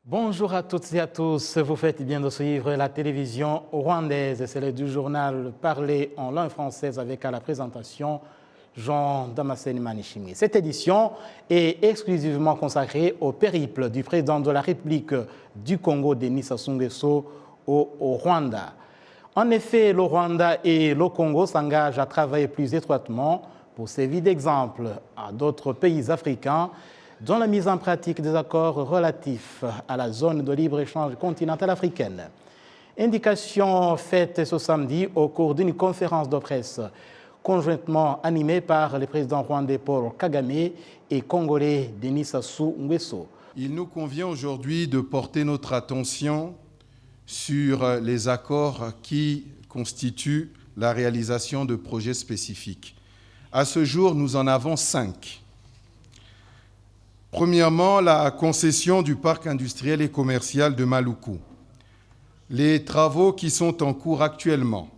Bonjour à toutes et à tous, vous faites bien de suivre la télévision rwandaise. C'est l'heure du journal Parler en langue française avec à la présentation Jean Damascène Manishimi. Cette édition est exclusivement consacrée au périple du président de la République du Congo, Denis Sassou Nguesso, au Rwanda. En effet, le Rwanda et le Congo s'engagent à travailler plus étroitement pour servir d'exemple à d'autres pays africains dans la mise en pratique des accords relatifs à la zone de libre-échange continentale africaine. Indication faite ce samedi au cours d'une conférence de presse conjointement animée par les présidents rwandais Paul Kagame et congolais Denis Sassou Nguesso. Il nous convient aujourd'hui de porter notre attention sur les accords qui constituent la réalisation de projets spécifiques. À ce jour, nous en avons 5. Premièrement, la concession du parc industriel et commercial de Maluku. Les travaux qui sont en cours actuellement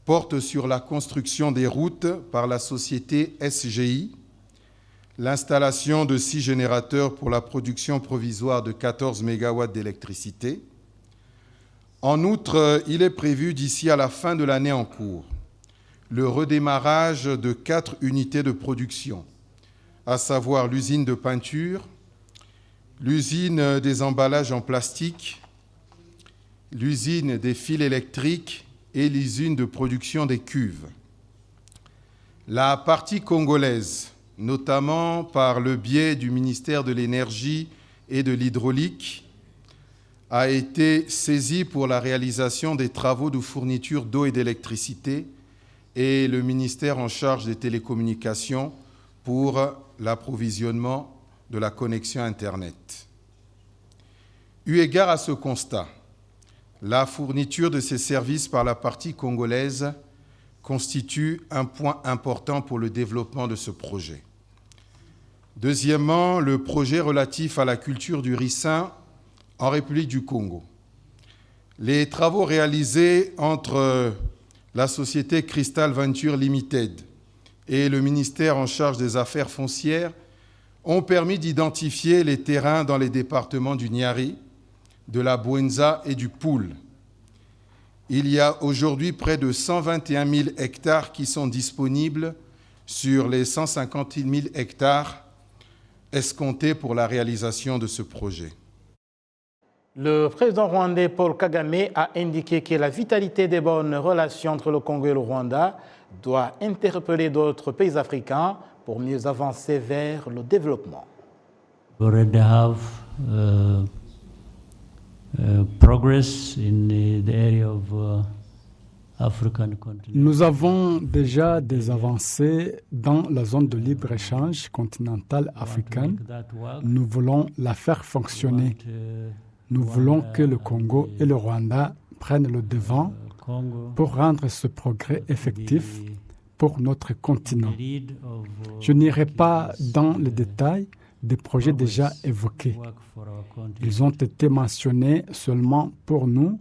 portent sur la construction des routes par la société SGI, l'installation de 6 générateurs pour la production provisoire de 14 MW d'électricité. En outre, il est prévu d'ici à la fin de l'année en cours le redémarrage de 4 unités de production, à savoir l'usine de peinture, l'usine des emballages en plastique, l'usine des fils électriques et l'usine de production des cuves. La partie congolaise, notamment par le biais du ministère de l'Énergie et de l'Hydraulique, a été saisie pour la réalisation des travaux de fourniture d'eau et d'électricité et le ministère en charge des télécommunications pour l'approvisionnement de la connexion Internet. Eu égard à ce constat, la fourniture de ces services par la partie congolaise constitue un point important pour le développement de ce projet. Deuxièmement, le projet relatif à la culture du ricin en République du Congo. Les travaux réalisés entre la société Crystal Venture Limited et le ministère en charge des affaires foncières ont permis d'identifier les terrains dans les départements du Niari, de la Bouenza et du Poul. Il y a aujourd'hui près de 121 000 hectares qui sont disponibles sur les 150 000 hectares escomptés pour la réalisation de ce projet. Le président rwandais Paul Kagame a indiqué que la vitalité des bonnes relations entre le Congo et le Rwanda doit interpeller d'autres pays africains pour mieux avancer vers le développement. We already have progress in the area of African continent. Nous avons déjà des avancées dans la zone de libre-échange continentale africaine. Nous voulons la faire fonctionner. Nous voulons que le Congo et le Rwanda prennent le devant pour rendre ce progrès effectif pour notre continent. Je n'irai pas dans les détails des projets déjà évoqués. Ils ont été mentionnés seulement pour nous,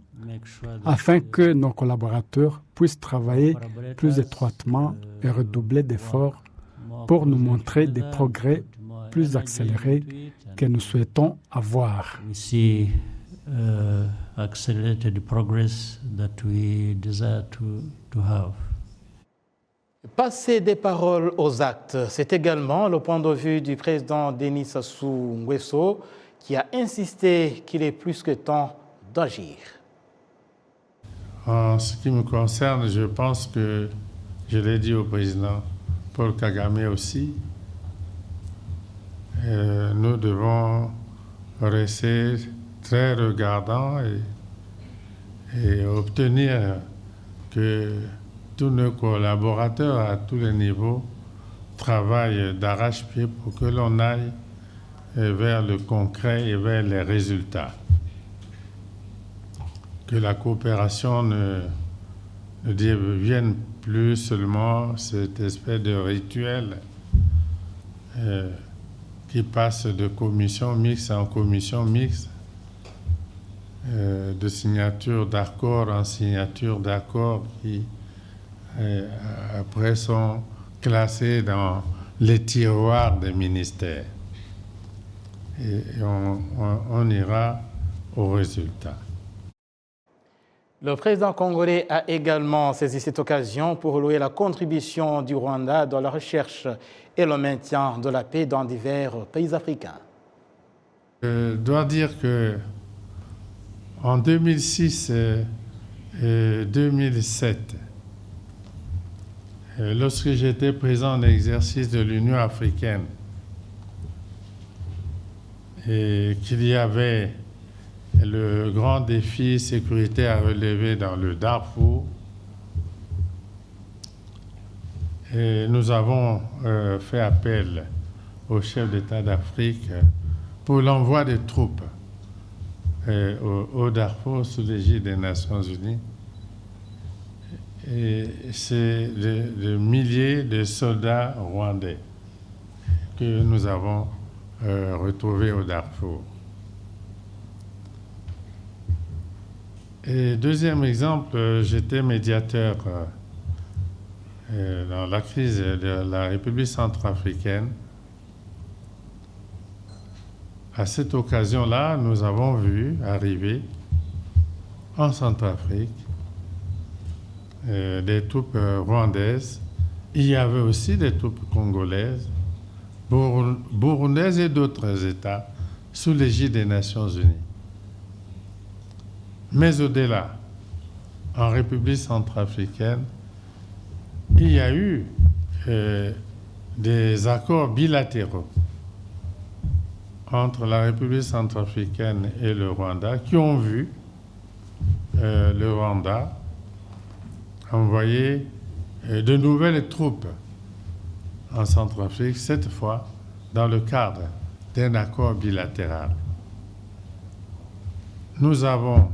afin que nos collaborateurs puissent travailler plus étroitement et redoubler d'efforts pour nous montrer des progrès plus accélérés que nous souhaitons avoir. We see accelerated progress that we desire to have. Passer des paroles aux actes, c'est également le point de vue du président Denis Sassou Nguesso qui a insisté qu'il est plus que temps d'agir. En ce qui me concerne, je pense que je l'ai dit au président Paul Kagame aussi, nous devons rester très regardants et obtenir que tous nos collaborateurs à tous les niveaux travaillent d'arrache-pied pour que l'on aille vers le concret et vers les résultats. Que la coopération ne devienne plus seulement cette espèce de rituel qui passe de commission mixte en commission mixte, de signature d'accord en signature d'accord qui après sont classés dans les tiroirs des ministères. et on ira au résultat. Le président congolais a également saisi cette occasion pour louer la contribution du Rwanda dans la recherche et le maintien de la paix dans divers pays africains. Je dois dire que en 2006 et 2007, lorsque j'étais président en exercice de l'Union africaine et qu'il y avait le grand défi sécuritaire à relever dans le Darfour, et nous avons fait appel au chef d'État d'Afrique pour l'envoi des troupes au Darfour sous l'égide des Nations Unies. Et c'est des milliers de soldats rwandais que nous avons retrouvés au Darfour. Et deuxième exemple, j'étais médiateur dans la crise de la République centrafricaine. À cette occasion-là, nous avons vu arriver en Centrafrique des troupes rwandaises. Il y avait aussi des troupes congolaises, burundaises et d'autres États sous l'égide des Nations Unies. Mais au-delà, en République centrafricaine, il y a eu des accords bilatéraux entre la République centrafricaine et le Rwanda qui ont vu le Rwanda envoyer de nouvelles troupes en Centrafrique, cette fois dans le cadre d'un accord bilatéral. Nous avons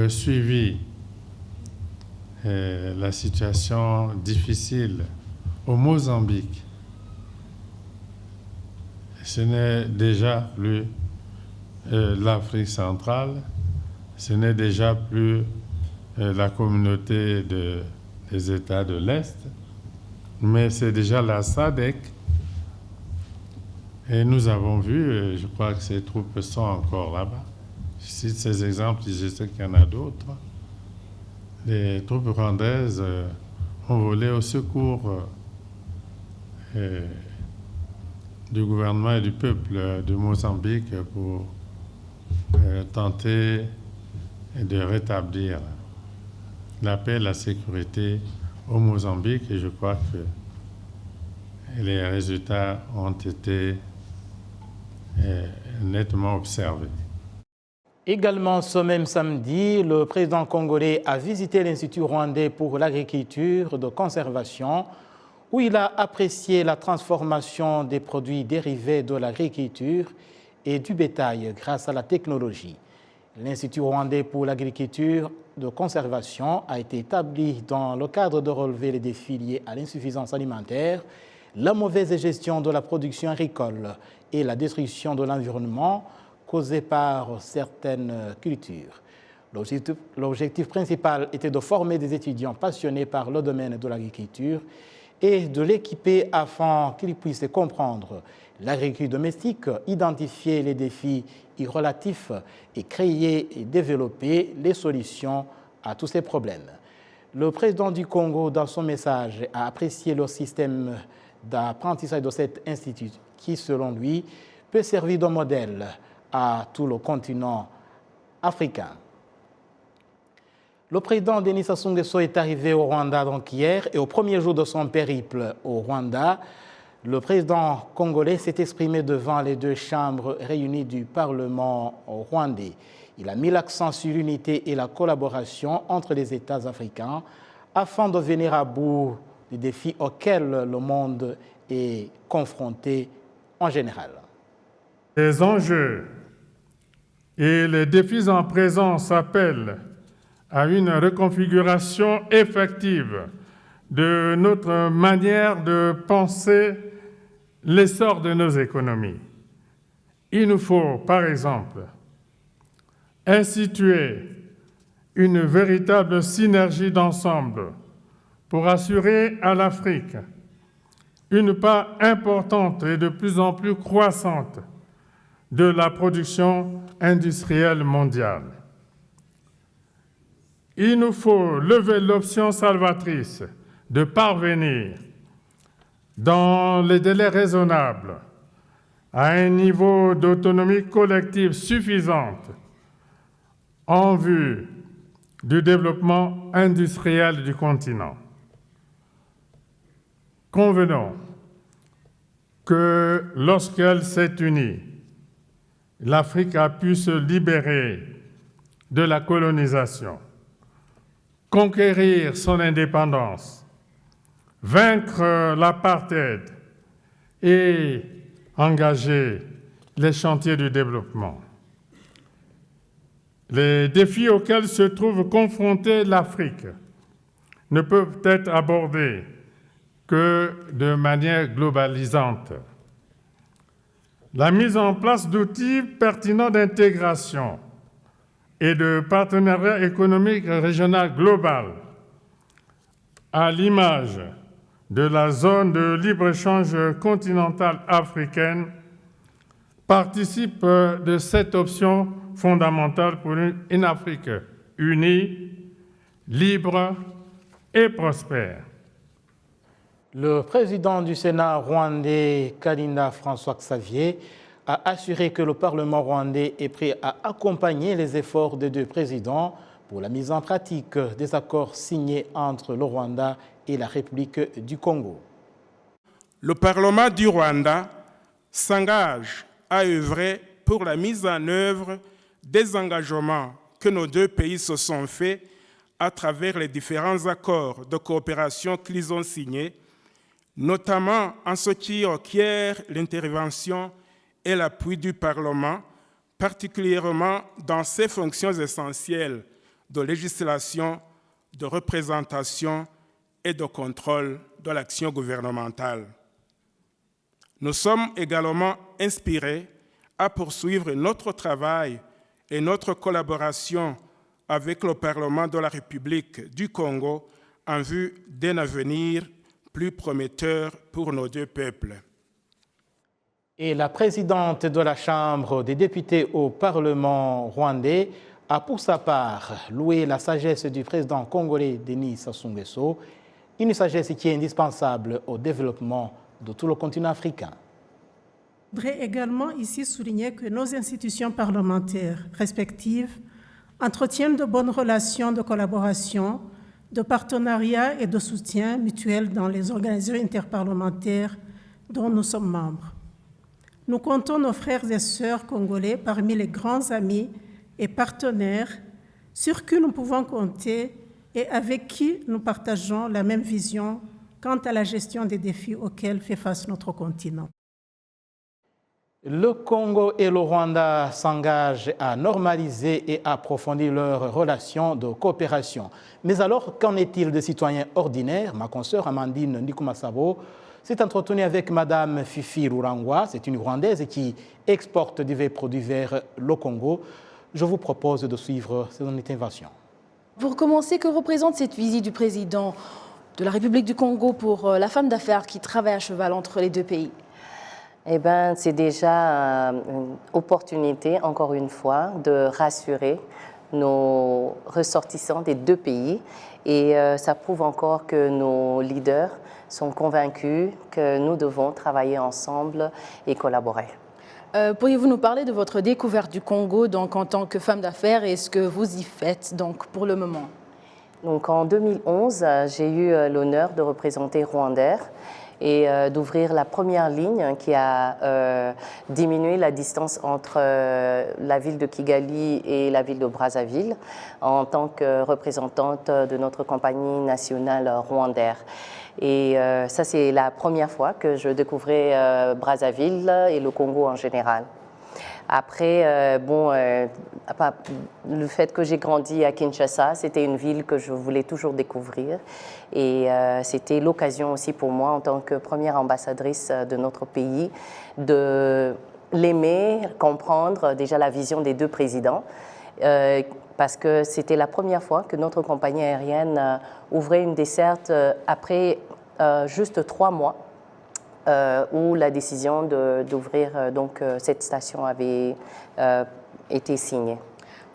suivi la situation difficile au Mozambique. Ce n'est déjà plus l'Afrique centrale, ce n'est déjà plus la communauté des États de l'Est, mais c'est déjà la SADC. Et nous avons vu, je crois que ces troupes sont encore là-bas. Je cite ces exemples, je sais qu'il y en a d'autres. Les troupes rwandaises ont volé au secours du gouvernement et du peuple de Mozambique pour tenter de rétablir la paix et la sécurité au Mozambique. Et je crois que les résultats ont été nettement observés. Également ce même samedi, le président congolais a visité l'Institut rwandais pour l'agriculture de conservation où il a apprécié la transformation des produits dérivés de l'agriculture et du bétail grâce à la technologie. L'Institut rwandais pour l'agriculture de conservation a été établi dans le cadre de relever les défis liés à l'insuffisance alimentaire, la mauvaise gestion de la production agricole et la destruction de l'environnement causée par certaines cultures. L'objectif principal était de former des étudiants passionnés par le domaine de l'agriculture et de l'équiper afin qu'ils puissent comprendre l'agriculture domestique, identifier les défis y relatifs et créer et développer les solutions à tous ces problèmes. Le président du Congo, dans son message, a apprécié le système d'apprentissage de cet institut qui, selon lui, peut servir de modèle à tout le continent africain. Le président Denis Sassou Nguesso est arrivé au Rwanda donc hier et au premier jour de son périple au Rwanda, le président congolais s'est exprimé devant les deux chambres réunies du Parlement rwandais. Il a mis l'accent sur l'unité et la collaboration entre les États africains afin de venir à bout des défis auxquels le monde est confronté en général. Les enjeux et les défis en présence appellent à une reconfiguration effective de notre manière de penser l'essor de nos économies. Il nous faut, par exemple, instituer une véritable synergie d'ensemble pour assurer à l'Afrique une part importante et de plus en plus croissante de la production industrielle mondiale. Il nous faut lever l'option salvatrice de parvenir, dans les délais raisonnables, à un niveau d'autonomie collective suffisante en vue du développement industriel du continent. Convenons que lorsqu'elle s'est unie, l'Afrique a pu se libérer de la colonisation, conquérir son indépendance, vaincre l'apartheid et engager les chantiers du développement. Les défis auxquels se trouve confrontée l'Afrique ne peuvent être abordés que de manière globalisante. La mise en place d'outils pertinents d'intégration et de partenariat économique régional global, à l'image de la zone de libre-échange continentale africaine, participe de cette option fondamentale pour une Afrique unie, libre et prospère. Le président du Sénat rwandais, Kalinda François-Xavier, a assuré que le Parlement rwandais est prêt à accompagner les efforts des deux présidents pour la mise en pratique des accords signés entre le Rwanda et la République du Congo. Le Parlement du Rwanda s'engage à œuvrer pour la mise en œuvre des engagements que nos deux pays se sont faits à travers les différents accords de coopération qu'ils ont signés, notamment en ce qui requiert l'intervention et l'appui du Parlement, particulièrement dans ses fonctions essentielles de législation, de représentation et de contrôle de l'action gouvernementale. Nous sommes également inspirés à poursuivre notre travail et notre collaboration avec le Parlement de la République du Congo en vue d'un avenir plus prometteur pour nos deux peuples. Et la présidente de la Chambre des députés au Parlement rwandais a pour sa part loué la sagesse du président congolais Denis Sassou Nguesso, une sagesse qui est indispensable au développement de tout le continent africain. Je voudrais également ici souligner que nos institutions parlementaires respectives entretiennent de bonnes relations de collaboration, de partenariat et de soutien mutuel dans les organisations interparlementaires dont nous sommes membres. Nous comptons nos frères et sœurs congolais parmi les grands amis et partenaires sur qui nous pouvons compter et avec qui nous partageons la même vision quant à la gestion des défis auxquels fait face notre continent. Le Congo et le Rwanda s'engagent à normaliser et approfondir leurs relations de coopération. Mais alors, qu'en est-il des citoyens ordinaires? Ma consoeur Amandine Ndikumasabo s'est entretenue avec Madame Fifi Rurangwa, c'est une Rwandaise qui exporte divers produits vers le Congo. Je vous propose de suivre son intervention. Pour commencer, que représente cette visite du président de la République du Congo pour la femme d'affaires qui travaille à cheval entre les deux pays? Eh bien, c'est déjà une opportunité, encore une fois, de rassurer nos ressortissants des deux pays. Et ça prouve encore que nos leaders sont convaincus que nous devons travailler ensemble et collaborer. Pourriez-vous nous parler de votre découverte du Congo donc, en tant que femme d'affaires et ce que vous y faites donc, pour le moment? Donc, en 2011, j'ai eu l'honneur de représenter Rwandair et d'ouvrir la première ligne qui a diminué la distance entre la ville de Kigali et la ville de Brazzaville en tant que représentante de notre compagnie nationale Rwandair. Et ça, c'est la première fois que je découvrais Brazzaville et le Congo en général. Après, le fait que j'ai grandi à Kinshasa, c'était une ville que je voulais toujours découvrir. Et c'était l'occasion aussi pour moi, en tant que première ambassadrice de notre pays, de l'aimer, comprendre déjà la vision des deux présidents. Parce que c'était la première fois que notre compagnie aérienne ouvrait une desserte après juste 3 mois où la décision d'ouvrir cette station avait été signée.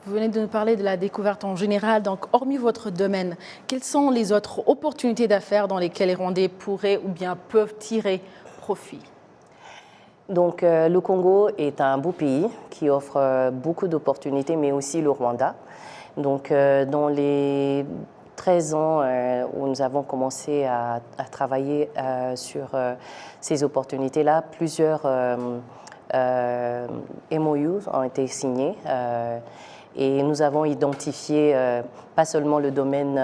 Vous venez de nous parler de la découverte en général. Donc, hormis votre domaine, quelles sont les autres opportunités d'affaires dans lesquelles les Rwandais pourraient ou bien peuvent tirer profit? Donc, le Congo est un beau pays qui offre beaucoup d'opportunités, mais aussi le Rwanda. Donc, dans les 13 ans où nous avons commencé à travailler sur ces opportunités-là, plusieurs MOUs ont été signés. Et nous avons identifié pas seulement le domaine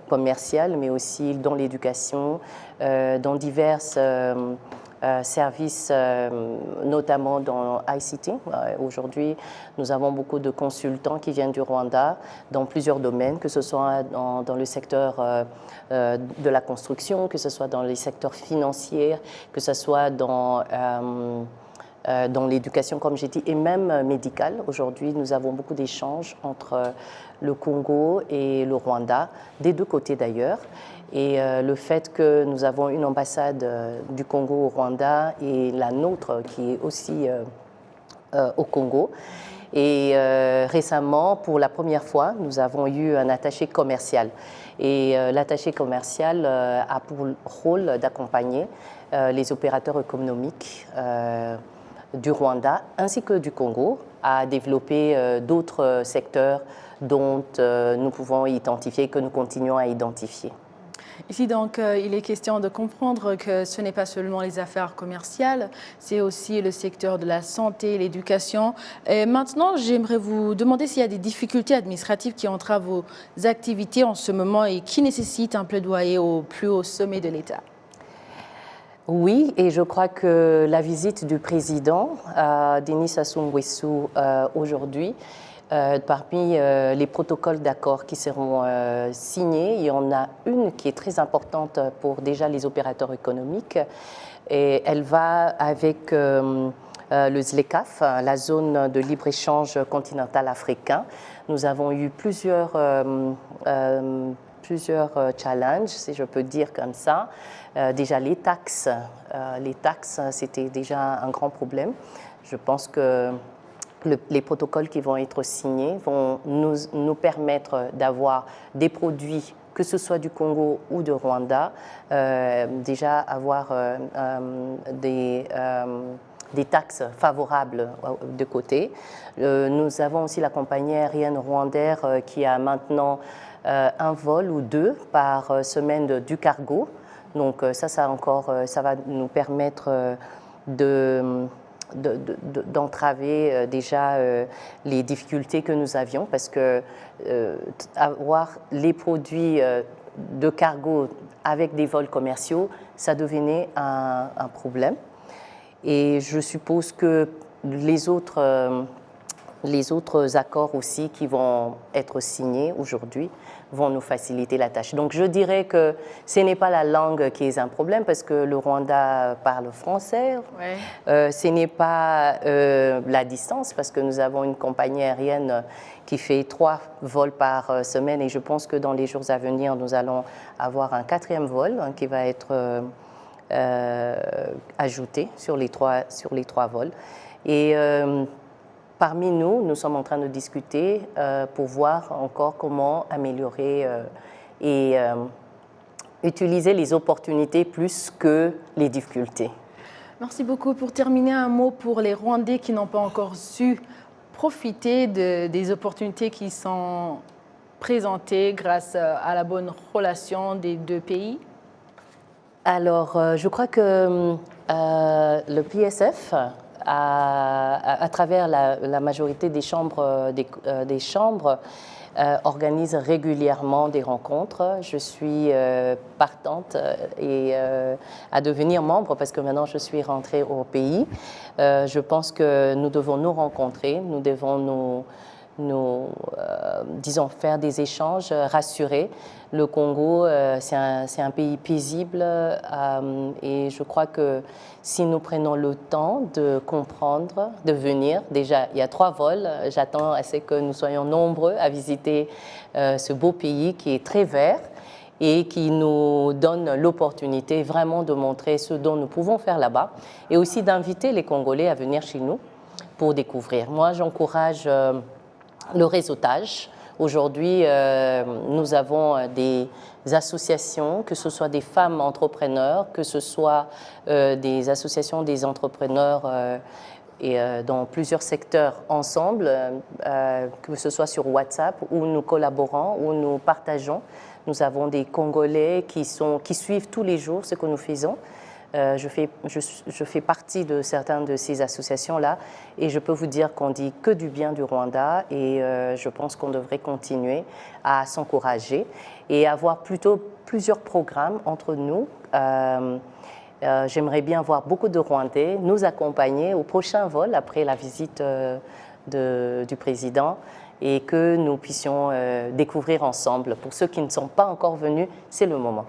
commercial, mais aussi dans l'éducation, dans divers services, notamment dans ICT. Aujourd'hui, nous avons beaucoup de consultants qui viennent du Rwanda dans plusieurs domaines, que ce soit dans le secteur de la construction, que ce soit dans les secteurs financiers, que ce soit dans l'éducation, comme j'ai dit, et même médicale. Aujourd'hui, nous avons beaucoup d'échanges entre le Congo et le Rwanda, des deux côtés d'ailleurs. Et le fait que nous avons une ambassade du Congo au Rwanda et la nôtre qui est aussi au Congo. Et récemment, pour la première fois, nous avons eu un attaché commercial. Et l'attaché commercial a pour rôle d'accompagner les opérateurs économiques du Rwanda ainsi que du Congo à développer d'autres secteurs dont nous pouvons identifier, que nous continuons à identifier. Ici, donc, il est question de comprendre que ce n'est pas seulement les affaires commerciales, c'est aussi le secteur de la santé, l'éducation. Et maintenant, j'aimerais vous demander s'il y a des difficultés administratives qui entravent vos activités en ce moment et qui nécessitent un plaidoyer au plus haut sommet de l'État. Oui, et je crois que la visite du président Denis Sassou Nguesso aujourd'hui, parmi les protocoles d'accord qui seront signés, il y en a une qui est très importante pour déjà les opérateurs économiques. Et elle va avec le ZLECAf, la zone de libre-échange continental africain. Nous avons eu plusieurs challenges, si je peux dire comme ça. Déjà les taxes, c'était déjà un grand problème. Je pense que les protocoles qui vont être signés vont nous permettre d'avoir des produits, que ce soit du Congo ou de Rwanda, déjà avoir des taxes favorables de côté. Nous avons aussi la compagnie aérienne Rwandair qui a maintenant un vol ou deux par semaine du cargo. Donc ça va nous permettre d'entraver déjà les difficultés que nous avions, parce que avoir les produits de cargo avec des vols commerciaux, ça devenait un problème. Et je suppose que les autres accords aussi qui vont être signés aujourd'hui vont nous faciliter la tâche. Donc je dirais que ce n'est pas la langue qui est un problème, parce que le Rwanda parle français. Ouais. Ce n'est pas la distance, parce que nous avons une compagnie aérienne qui fait 3 vols par semaine, et je pense que dans les jours à venir, nous allons avoir un 4e vol qui va être ajouté sur les 3 vols. Et parmi nous, nous sommes en train de discuter pour voir encore comment améliorer et utiliser les opportunités plus que les difficultés. Merci beaucoup. Pour terminer, un mot pour les Rwandais qui n'ont pas encore su profiter des opportunités qui sont présentées grâce à la bonne relation des deux pays. Alors, je crois que le PSF, à travers la majorité des chambres, organise régulièrement des rencontres. Je suis partante à devenir membre, parce que maintenant je suis rentrée au pays. Je pense que nous devons nous rencontrer, nous devons disons, faire des échanges, rassurer. Le Congo, c'est un pays paisible et je crois que si nous prenons le temps de comprendre, de venir, déjà il y a 3 vols, j'attends à ce que nous soyons nombreux à visiter ce beau pays qui est très vert et qui nous donne l'opportunité vraiment de montrer ce dont nous pouvons faire là-bas et aussi d'inviter les Congolais à venir chez nous pour découvrir. Moi, j'encourage le réseautage. Aujourd'hui, nous avons des associations, que ce soit des femmes entrepreneurs, que ce soit des associations des entrepreneurs et dans plusieurs secteurs ensemble, que ce soit sur WhatsApp, où nous collaborons, où nous partageons. Nous avons des Congolais qui suivent tous les jours ce que nous faisons. Je fais partie de certaines de ces associations-là et je peux vous dire qu'on dit que du bien du Rwanda et je pense qu'on devrait continuer à s'encourager et avoir plutôt plusieurs programmes entre nous. J'aimerais bien voir beaucoup de Rwandais nous accompagner au prochain vol après la visite du président et que nous puissions découvrir ensemble. Pour ceux qui ne sont pas encore venus, c'est le moment.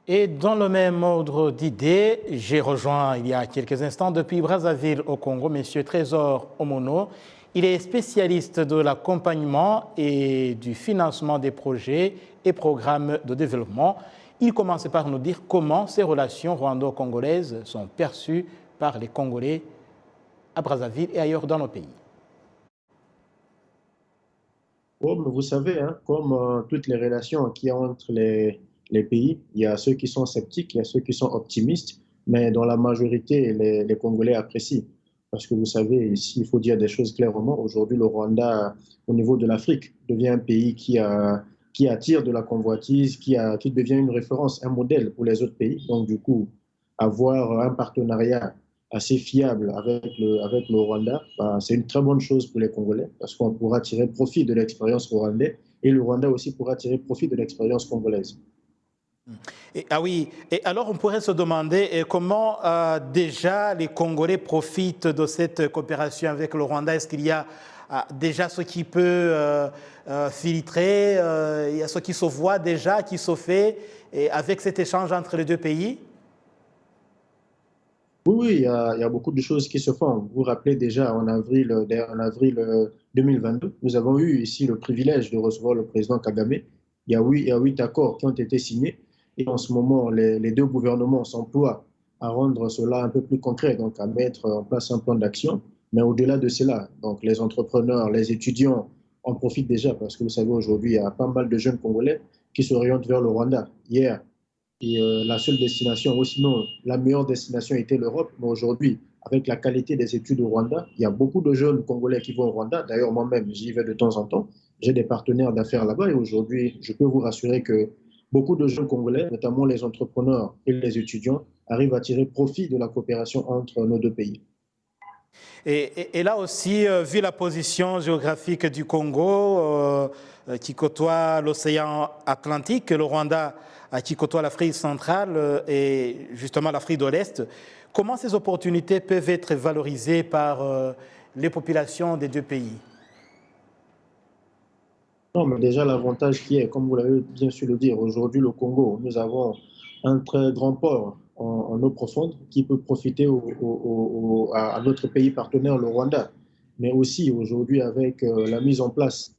Et dans le même ordre d'idées, j'ai rejoint il y a quelques instants depuis Brazzaville au Congo, M. Trésor Omono. Il est spécialiste de l'accompagnement et du financement des projets et programmes de développement. Il commence par nous dire comment ces relations rwando-congolaises sont perçues par les Congolais à Brazzaville et ailleurs dans nos pays. Comme vous savez, comme toutes les relations qu'il y a entre les pays, il y a ceux qui sont sceptiques, il y a ceux qui sont optimistes, mais dans la majorité, les Congolais apprécient. Parce que vous savez, ici, il faut dire des choses clairement. Aujourd'hui, le Rwanda, au niveau de l'Afrique, devient un pays qui attire de la convoitise, qui devient une référence, un modèle pour les autres pays. Donc, du coup, avoir un partenariat assez fiable avec le Rwanda, c'est une très bonne chose pour les Congolais parce qu'on pourra tirer profit de l'expérience rwandaise et le Rwanda aussi pourra tirer profit de l'expérience congolaise. Ah oui, et alors on pourrait se demander comment déjà les Congolais profitent de cette coopération avec le Rwanda. Est-ce qu'il y a déjà ce qui peut filtrer, il y a ce qui se voit déjà, qui se fait avec cet échange entre les deux pays? Oui, il y a beaucoup de choses qui se font. Vous vous rappelez déjà, en avril 2022, nous avons eu ici le privilège de recevoir le président Kagame. Il y a 8 accords qui ont été signés. Et en ce moment, les deux gouvernements s'emploient à rendre cela un peu plus concret, donc à mettre en place un plan d'action. Mais au-delà de cela, donc les entrepreneurs, les étudiants en profitent déjà parce que vous savez, aujourd'hui, il y a pas mal de jeunes Congolais qui s'orientent vers le Rwanda. Hier, la seule destination, ou sinon la meilleure destination était l'Europe. Mais aujourd'hui, avec la qualité des études au Rwanda, il y a beaucoup de jeunes Congolais qui vont au Rwanda. D'ailleurs, moi-même, j'y vais de temps en temps. J'ai des partenaires d'affaires là-bas et aujourd'hui, je peux vous rassurer que beaucoup de jeunes Congolais, notamment les entrepreneurs et les étudiants, arrivent à tirer profit de la coopération entre nos deux pays. Et là aussi, vu la position géographique du Congo, qui côtoie l'océan Atlantique, le Rwanda qui côtoie l'Afrique centrale et justement l'Afrique de l'Est, comment ces opportunités peuvent être valorisées par les populations des deux pays? Non, mais déjà, l'avantage qui est, comme vous l'avez bien su le dire, aujourd'hui, le Congo, nous avons un très grand port en eau profonde qui peut profiter à notre pays partenaire, le Rwanda. Mais aussi, aujourd'hui, avec la mise en place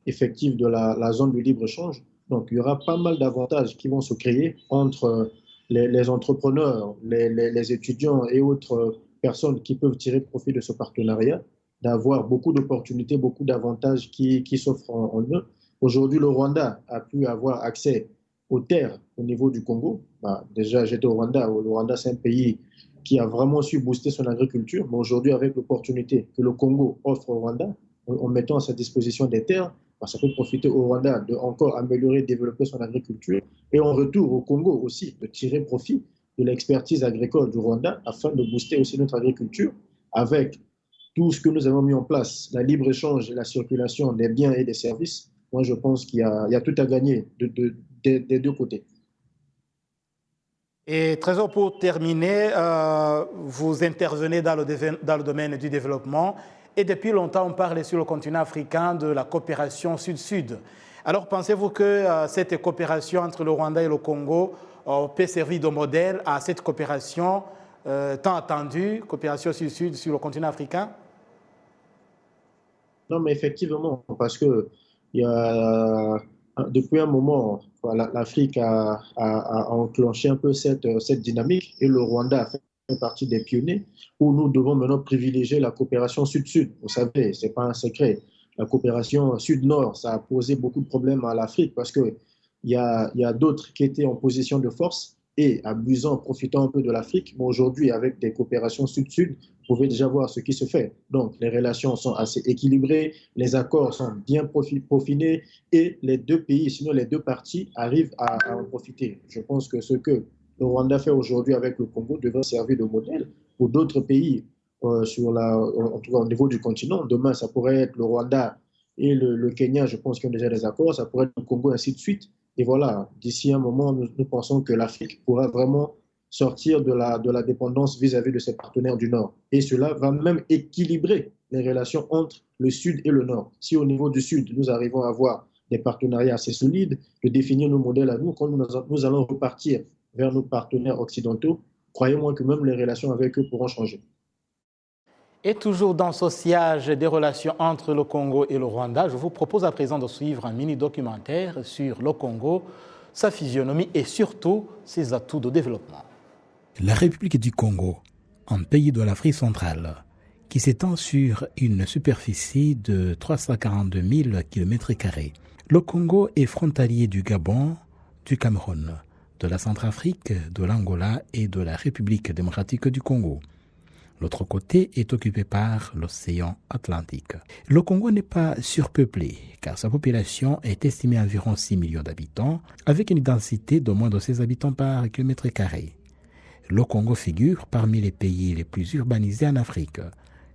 effective de la zone de libre-échange, donc il y aura pas mal d'avantages qui vont se créer entre les entrepreneurs, les étudiants et autres personnes qui peuvent tirer profit de ce partenariat, d'avoir beaucoup d'opportunités, beaucoup d'avantages qui s'offrent en eux. Aujourd'hui, le Rwanda a pu avoir accès aux terres au niveau du Congo. Déjà, j'étais au Rwanda. Le Rwanda, c'est un pays qui a vraiment su booster son agriculture. Mais aujourd'hui, avec l'opportunité que le Congo offre au Rwanda, en mettant à sa disposition des terres, ça peut profiter au Rwanda de encore améliorer, développer son agriculture. Et en retour au Congo aussi, de tirer profit de l'expertise agricole du Rwanda afin de booster aussi notre agriculture avec tout ce que nous avons mis en place, la libre-échange et la circulation des biens et des services. Moi, je pense qu'il y a tout à gagner des deux côtés. Et Trésor, pour terminer, vous intervenez dans le domaine du développement et depuis longtemps, on parle sur le continent africain de la coopération sud-sud. Alors, pensez-vous que cette coopération entre le Rwanda et le Congo peut servir de modèle à cette coopération tant attendue, coopération sud-sud sur le continent africain? Non, mais effectivement, parce que il y a depuis un moment, voilà, l'Afrique a enclenché un peu cette dynamique et le Rwanda a fait partie des pionniers où nous devons maintenant privilégier la coopération sud-sud. Vous savez, ce n'est pas un secret. La coopération sud-nord, ça a posé beaucoup de problèmes à l'Afrique parce qu'il y a d'autres qui étaient en position de force et abusant, profitant un peu de l'Afrique. Mais aujourd'hui, avec des coopérations sud-sud, vous pouvez déjà voir ce qui se fait. Donc, les relations sont assez équilibrées, les accords sont bien peaufinés et les deux pays, sinon les deux parties, arrivent à en profiter. Je pense que ce que le Rwanda fait aujourd'hui avec le Congo devrait servir de modèle pour d'autres pays, en tout cas au niveau du continent. Demain, ça pourrait être le Rwanda et le Kenya, je pense qu'ils ont déjà des accords. Ça pourrait être le Congo, ainsi de suite. Et voilà, d'ici un moment, nous pensons que l'Afrique pourra vraiment sortir de la dépendance vis-à-vis de ses partenaires du Nord. Et cela va même équilibrer les relations entre le Sud et le Nord. Si au niveau du Sud, nous arrivons à avoir des partenariats assez solides, de définir nos modèles à nous, quand nous allons repartir vers nos partenaires occidentaux, croyez-moi que même les relations avec eux pourront changer. Et toujours dans ce sillage des relations entre le Congo et le Rwanda, je vous propose à présent de suivre un mini-documentaire sur le Congo, sa physionomie et surtout ses atouts de développement. La République du Congo, un pays de l'Afrique centrale, qui s'étend sur une superficie de 342 000 km². Le Congo est frontalier du Gabon, du Cameroun, de la Centrafrique, de l'Angola et de la République démocratique du Congo. L'autre côté est occupé par l'océan Atlantique. Le Congo n'est pas surpeuplé, car sa population est estimée à environ 6 millions d'habitants, avec une densité de moins de 16 habitants par km². Le Congo figure parmi les pays les plus urbanisés en Afrique,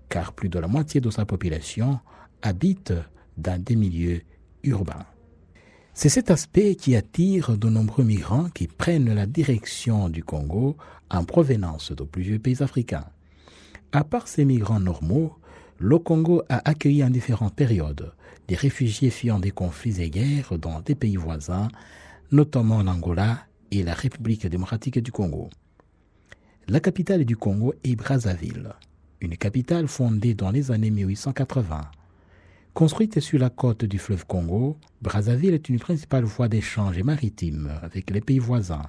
car plus de la moitié de sa population habite dans des milieux urbains. C'est cet aspect qui attire de nombreux migrants qui prennent la direction du Congo en provenance de plusieurs pays africains. À part ces migrants normaux, le Congo a accueilli en différentes périodes des réfugiés fuyant des conflits et guerres dans des pays voisins, notamment l'Angola et la République démocratique du Congo. La capitale du Congo est Brazzaville, une capitale fondée dans les années 1880. Construite sur la côte du fleuve Congo, Brazzaville est une principale voie d'échange maritime avec les pays voisins.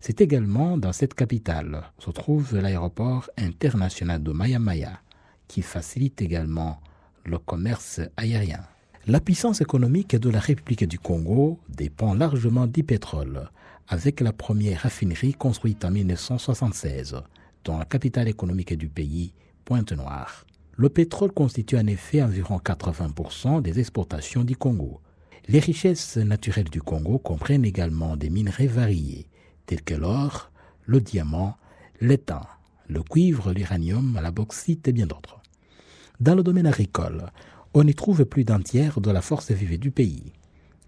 C'est également dans cette capitale se trouve l'aéroport international de Maya-Maya, qui facilite également le commerce aérien. La puissance économique de la République du Congo dépend largement du pétrole, avec la première raffinerie construite en 1976, dans la capitale économique du pays, Pointe-Noire. Le pétrole constitue en effet environ 80% des exportations du Congo. Les richesses naturelles du Congo comprennent également des minerais variés, tels que l'or, le diamant, l'étain, le cuivre, l'uranium, la bauxite et bien d'autres. Dans le domaine agricole, on y trouve plus d'un tiers de la force vive du pays.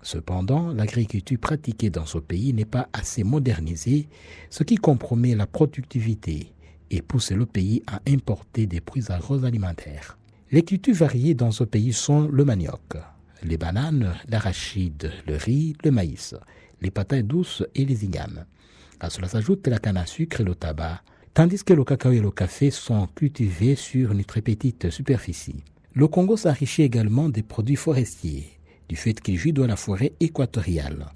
Cependant, l'agriculture pratiquée dans ce pays n'est pas assez modernisée, ce qui compromet la productivité et pousse le pays à importer des produits agroalimentaires. Les cultures variées dans ce pays sont le manioc, les bananes, l'arachide, le riz, le maïs, les patates douces et les igames. À cela s'ajoute la canne à sucre et le tabac, tandis que le cacao et le café sont cultivés sur une très petite superficie. Le Congo s'enrichit également des produits forestiers, du fait qu'il jouit de la forêt équatoriale.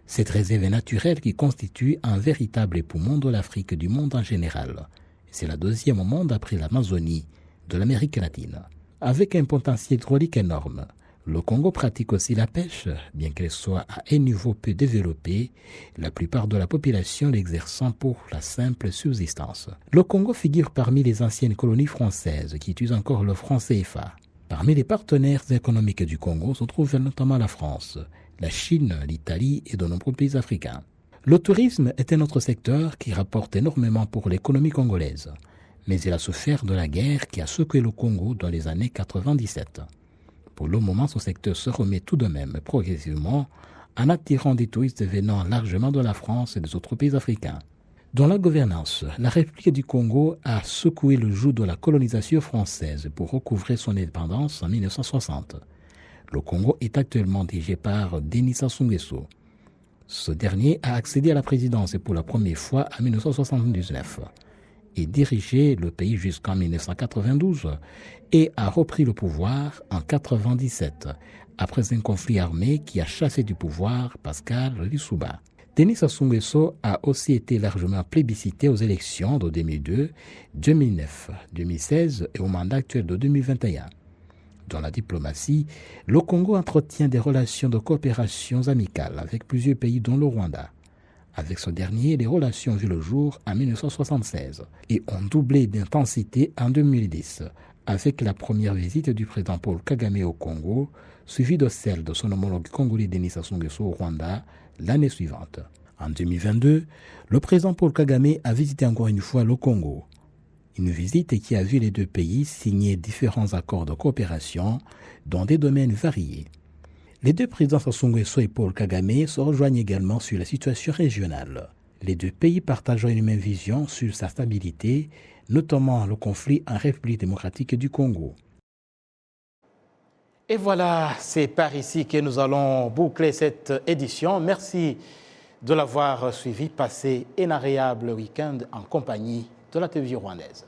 Cette réserve naturelle qui constitue un véritable poumon de l'Afrique et du monde en général. C'est la deuxième au monde après l'Amazonie de l'Amérique latine. Avec un potentiel hydraulique énorme, le Congo pratique aussi la pêche, bien qu'elle soit à un niveau peu développé, la plupart de la population l'exerçant pour la simple subsistance. Le Congo figure parmi les anciennes colonies françaises qui utilisent encore le franc CFA. Parmi les partenaires économiques du Congo se trouvent notamment la France, la Chine, l'Italie et de nombreux pays africains. Le tourisme est un autre secteur qui rapporte énormément pour l'économie congolaise, mais il a souffert de la guerre qui a secoué le Congo dans les années 97. Pour le moment, ce secteur se remet tout de même progressivement en attirant des touristes venant largement de la France et des autres pays africains. Dans la gouvernance, la République du Congo a secoué le joug de la colonisation française pour recouvrer son indépendance en 1960. Le Congo est actuellement dirigé par Denis Sassou Nguesso. Ce dernier a accédé à la présidence pour la première fois en 1979. et dirigé le pays jusqu'en 1992 et a repris le pouvoir en 1997 après un conflit armé qui a chassé du pouvoir Pascal Lissouba. Denis Sassou Nguesso a aussi été largement plébiscité aux élections de 2002, 2009, 2016 et au mandat actuel de 2021. Dans la diplomatie, le Congo entretient des relations de coopération amicales avec plusieurs pays dont le Rwanda. Avec ce dernier, les relations ont vu le jour en 1976 et ont doublé d'intensité en 2010 avec la première visite du président Paul Kagame au Congo, suivie de celle de son homologue congolais Denis Sassou Nguesso au Rwanda l'année suivante. En 2022, le président Paul Kagame a visité encore une fois le Congo. Une visite qui a vu les deux pays signer différents accords de coopération dans des domaines variés. Les deux présidents Sassou Nguesso et Paul Kagame se rejoignent également sur la situation régionale. Les deux pays partagent une même vision sur sa stabilité, notamment le conflit en République démocratique du Congo. Et voilà, c'est par ici que nous allons boucler cette édition. Merci de l'avoir suivi. Passez un agréable week-end en compagnie de la télévision rwandaise.